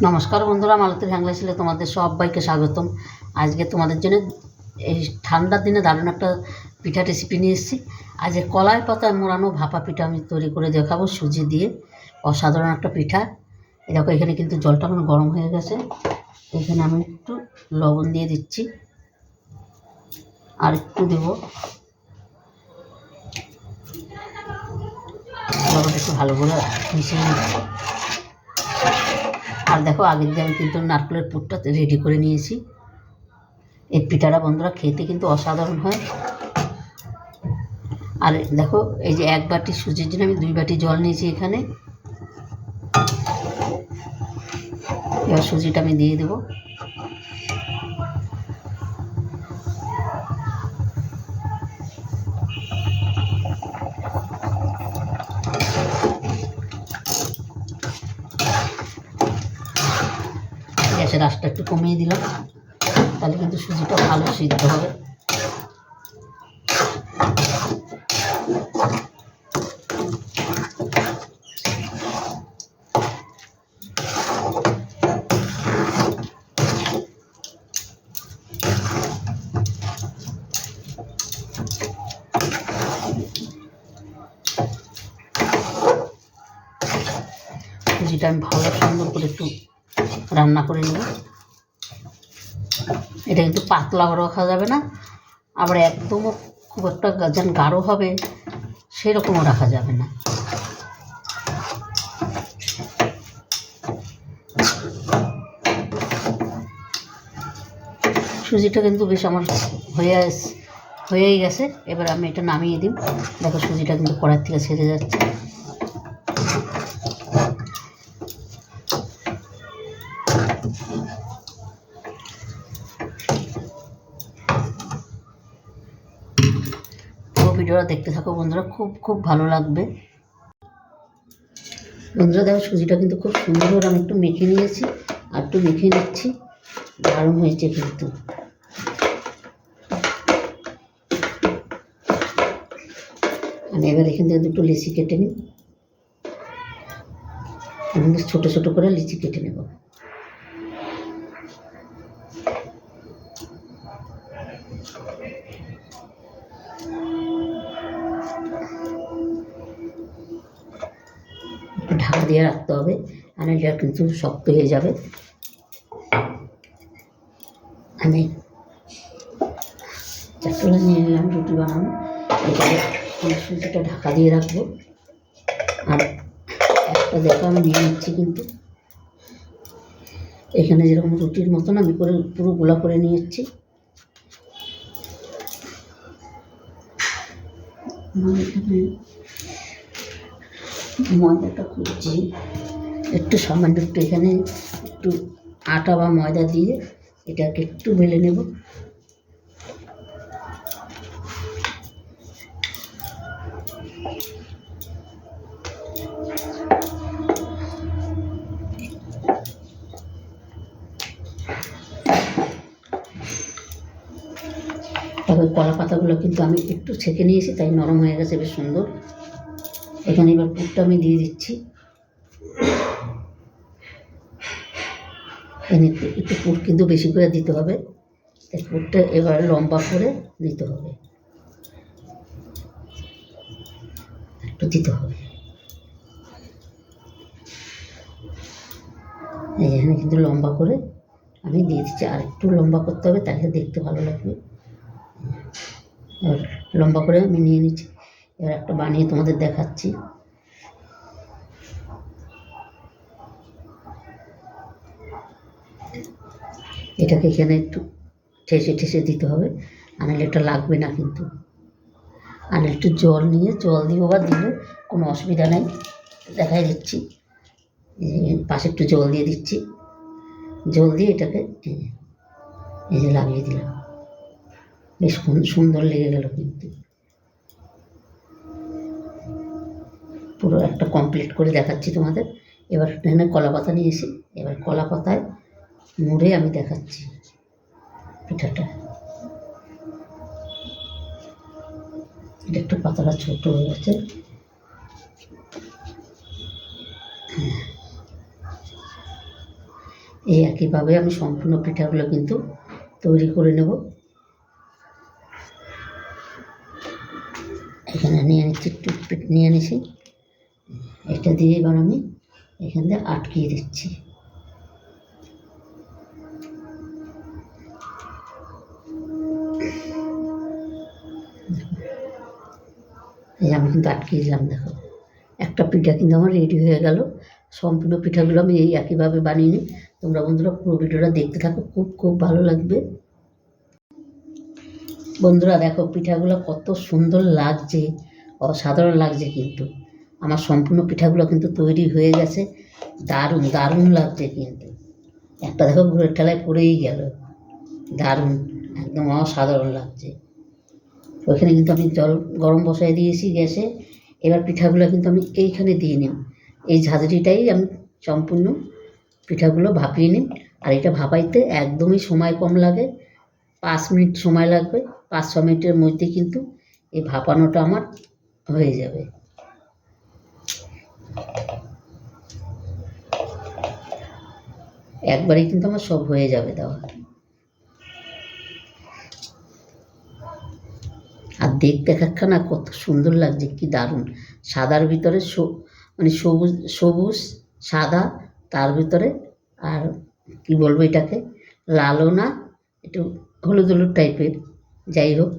নমস্কার বন্ধুরা, মালতীর হ্যাংলা ছেলে তোমাদের সবাইকে স্বাগতম। আজকে তোমাদের জন্য এই ঠান্ডার দিনে দারুণ একটা পিঠা রেসিপি নিয়ে এসেছি। আজ কলাই পাতায় মোড়ানো ভাপা পিঠা আমি তৈরি করে দেখাবো সুজি দিয়ে। অসাধারণ একটা পিঠা। এরকম এখানে কিন্তু জলটা আমার গরম হয়ে গেছে। এখানে আমি একটু লবণ দিয়ে দিচ্ছি, আর একটু দেবো। লবণটা একটু ভালো করে মিশিয়ে নিচ্ছি। আর দেখো, আগের দিয়ে আমি কিন্তু নারকেলের পুরটা রেডি করে নিয়েছি। এই পিঠাটা বন্ধুরা খেতে কিন্তু অসাধারণ হয়। আর দেখো, এই যে এক বাটি সুজির জন্য আমি 2 বাটি জল নিয়েছি এখানে। এবার সুজিটা আমি দিয়ে দেবো। গ্যাসের আঁচটা একটু কমিয়ে দিলাম, তাহলে কিন্তু সুজিটা ভালো সিদ্ধ হবে। সুজিটা আমি ভালো সুন্দর করে একটু রান্না করে নেব। এটা কিন্তু পাতলাও রাখা যাবে না, আবার একদমও খুব একটা যেন গাঢ় হবে সেরকমও রাখা যাবে না। সুজিটা কিন্তু বেশ আমার হয়েই গেছে। এবার আমি এটা নামিয়ে দিই। দেখো, সুজিটা কিন্তু কড়াই থেকে ছেড়ে যাচ্ছে। পুরো ভিডিওটা দেখতে থাকো বন্ধুরা, খুব ভালো লাগবে। বন্ধুরা দেখো, সুজিটা কিন্তু খুব সুন্দর আমি একটু মেখে নিয়েছি, আর একটু মেখে নিচ্ছি। দারুণ হয়েছে কিন্তু। আমি এবার এখান থেকে দুটো লিচি কেটে নিই। ছোটো ছোটো করে লিচি কেটে নেব। একটু ঢাকা দিয়ে রাখতে হবে, আর এটা কিন্তু শক্ত হয়ে যাবে। আমি চারটোলা নিয়ে নিলাম রুটি বানানো। এটাকে সুজিটা ঢাকা দিয়ে রাখবো। আর একটা দেখো আমি নিয়ে নিচ্ছি কিন্তু। এখানে যেরকম রুটির মতন আমি করে পুরো গোলা করে নিয়েছি। এখানে ময়দাটা খুঁজছি, একটু সামান্য একটু এখানে একটু আটা বা ময়দা দিয়ে এটাকে একটু বেলে নেব। তবে কলা পাতাগুলো কিন্তু আমি একটু ছেঁকে নিয়েছি, তাই নরম হয়ে গেছে, বেশ সুন্দর। এখানে এবার পুরটা আমি দিয়ে দিচ্ছি। এখানে একটু পুর কিন্তু বেশি করে দিতে হবে। তাই পুরটা এবার লম্বা করে দিতে হবে, একটু দিতে হবে। এখানে কিন্তু লম্বা করে আমি দিয়ে দিচ্ছি, আর একটু লম্বা করতে হবে, তাহলে দেখতে ভালো লাগবে। এবার লম্বা করে আমি নিয়ে নিচ্ছি। এবার একটা বানিয়ে তোমাদের দেখাচ্ছি। এটাকে এখানে একটু ঠেসে ঠেসে দিতে হবে, আনালে এটা লাগবে না কিন্তু। আর একটু জল নিয়ে জল দিয়ে বা দিলে কোনো অসুবিধা নেই, দেখাই দিচ্ছি। পাশে একটু জল দিয়ে দিচ্ছি। জল দিয়ে এটাকে এই যে লাগিয়ে দিলাম, বেশ সুন্দর লেগে গেল কিন্তু। পুরো একটা কমপ্লিট করে দেখাচ্ছি তোমাদের। এবার এখানে কলা পাতা নিয়েছি, এবার কলা পাতায় মুড়ে আমি দেখাচ্ছি পিঠাটা। এটা একটু পাতাটা ছোট হয়ে গেছে। এই একইভাবে আমি সম্পূর্ণ পিঠাগুলো কিন্তু তৈরি করে নেব। এখানে নিয়ে নিচ্ছি, টুথপিক নিয়ে নিছি, এটা দিয়ে এবার আমি এখান থেকে আটকিয়ে দিচ্ছি। এই আমি কিন্তু আটকিয়ে দিলাম, দেখো একটা পিঠা কিন্তু আমার রেডি হয়ে গেল। সম্পূর্ণ পিঠাগুলো আমি এই একইভাবে বানিয়ে নিই। তোমরা বন্ধুরা পুরো ভিডিওটা দেখতে থাকো, খুব খুব ভালো লাগবে। বন্ধুরা দেখো পিঠাগুলো কত সুন্দর লাগছে, অসাধারণ লাগছে কিন্তু। আমার সম্পূর্ণ পিঠাগুলো কিন্তু তৈরি হয়ে গেছে, দারুণ দারুণ লাগছে কিন্তু। একটা দেখো গুড়ের ঠেলায় পড়েই গেল, দারুণ একদম অসাধারণ লাগছে। ওইখানে কিন্তু আমি জল গরম বসাই দিয়েছি গ্যাসে। এবার পিঠাগুলো কিন্তু আমি এইখানে দিয়ে নিই, এই ঝাঁঝরিটাই আমি সম্পূর্ণ পিঠাগুলো ভাপিয়ে নিই। আর এটা ভাপাইতে একদমই সময় কম লাগে, 5 মিনিট সময় লাগবে। 5-6 মিনিটের মধ্যে কিন্তু এই ভাপানোটা আমার হয়ে যাবে। একবারেই কিন্তু আমার সব হয়ে যাবে দেওয়া। আর দেখতে একখানা কত সুন্দর লাগছে, কি দারুণ। সাদার ভিতরে মানে সবুজ সবুজ সাদা, তার ভিতরে আর কি বলবো এটাকে, লালও না, একটু হলুদ হলুদ টাইপের, যাই হোক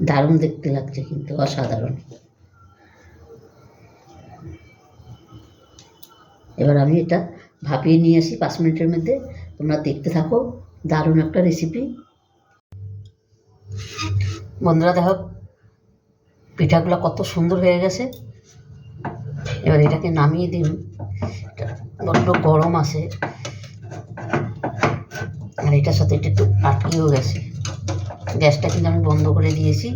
দারুণ দেখতে লাগছে কিন্তু, অসাধারণ। এবার আমি এটা ভাপিয়ে নিয়ে আসি 5 মিনিটের মধ্যে, তোমরা দেখতে থাকো, দারুণ একটা রেসিপি। বন্ধুরা দেখো পিঠাগুলো কত সুন্দর হয়ে গেছে। এবার এটাকে নামিয়ে দিন, বড্ড গরম আছে আর এটার সাথে এটা একটু আটকেও গেছে। গ্যাসটা কিন্তু আমি বন্ধ করে দিয়েছি।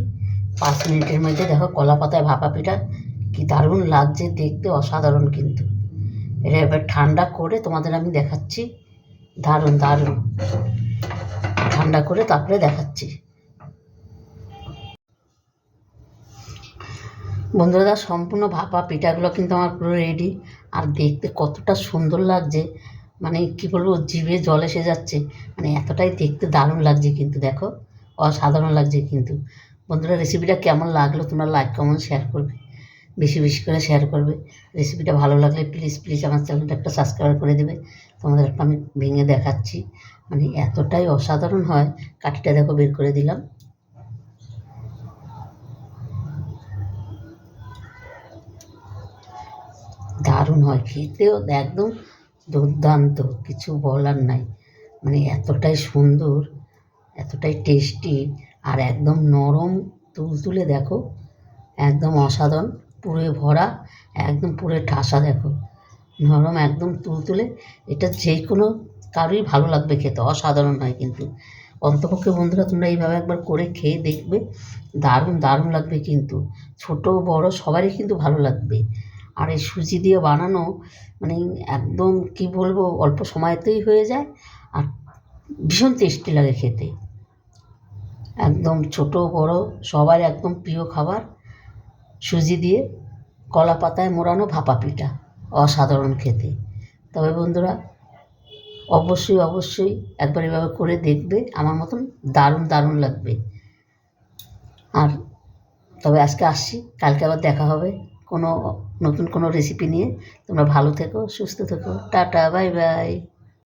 5 মিনিটের মধ্যে দেখো কলা পাতায় ভাপা পিঠা কি দারুণ লাগছে দেখতে, অসাধারণ কিন্তু। এটা এবার ঠান্ডা করে তোমাদের আমি দেখাচ্ছি, দারুণ দারুণ ঠান্ডা করে তারপরে দেখাচ্ছি। বন্ধুরা সম্পূর্ণ ভাপা পিঠাগুলো কিন্তু আমার পুরো রেডি। আর দেখতে কতটা সুন্দর লাগছে, মানে কি বলবো, জিভে জল এসে যাচ্ছে, মানে এতটাই দেখতে দারুণ লাগছে কিন্তু। দেখো অসাধারণ লাগছে কিন্তু। বন্ধুরা রেসিপিটা কেমন লাগলো তোমরা লাইক কমেন্ট শেয়ার করবে, বেশি বেশি করে শেয়ার করবে। রেসিপিটা ভালো লাগলে প্লিজ প্লিজ আমার চ্যানেলটা একটা সাবস্ক্রাইব করে দেবে। তোমাদের একটা আমি ভেঙে দেখাচ্ছি, মানে এতটাই অসাধারণ হয়। কাঠিটা দেখো বের করে দিলাম, দারুণ হয় খেতেও, একদম দুর্দান্ত, কিছু বলার নাই। মানে এতটাই সুন্দর, এতটাই টেস্টি, আর একদম নরম তুলতুলে, দেখো একদম অসাধারণ, পুরে ভরা, একদম পুরে ঠাসা, দেখো নরম একদম তুলতুলে। এটা যে কোনো কারোরই ভালো লাগবে খেতে, অসাধারণ হয় কিন্তু। অন্তপক্ষে বন্ধুরা তোমরা এইভাবে একবার করে খেয়ে দেখবে, দারুণ দারুণ লাগবে কিন্তু। ছোট বড় সবারই কিন্তু ভালো লাগবে। আর এই সুজি দিয়ে বানানো মানে একদম কি বলবো, অল্প সময়তেই হয়ে যায় আর ভীষণ টেস্টি লাগে খেতে। একদম ছোট বড় সবার একদম প্রিয় খাবার, সুজি দিয়ে কলা পাতায় মোড়ানো ভাপা পিঠা, অসাধারণ খেতে। তবে বন্ধুরা অবশ্যই অবশ্যই একবার এভাবে করে দেখবে, আমার মতন দারুণ দারুণ লাগবে। আর তবে আজকে আসছি, কালকে আবার দেখা হবে কোনো নতুন কোনো রেসিপি নিয়ে। তোমরা ভালো থেকো, সুস্থ থেকো, টাটা বাই বাই।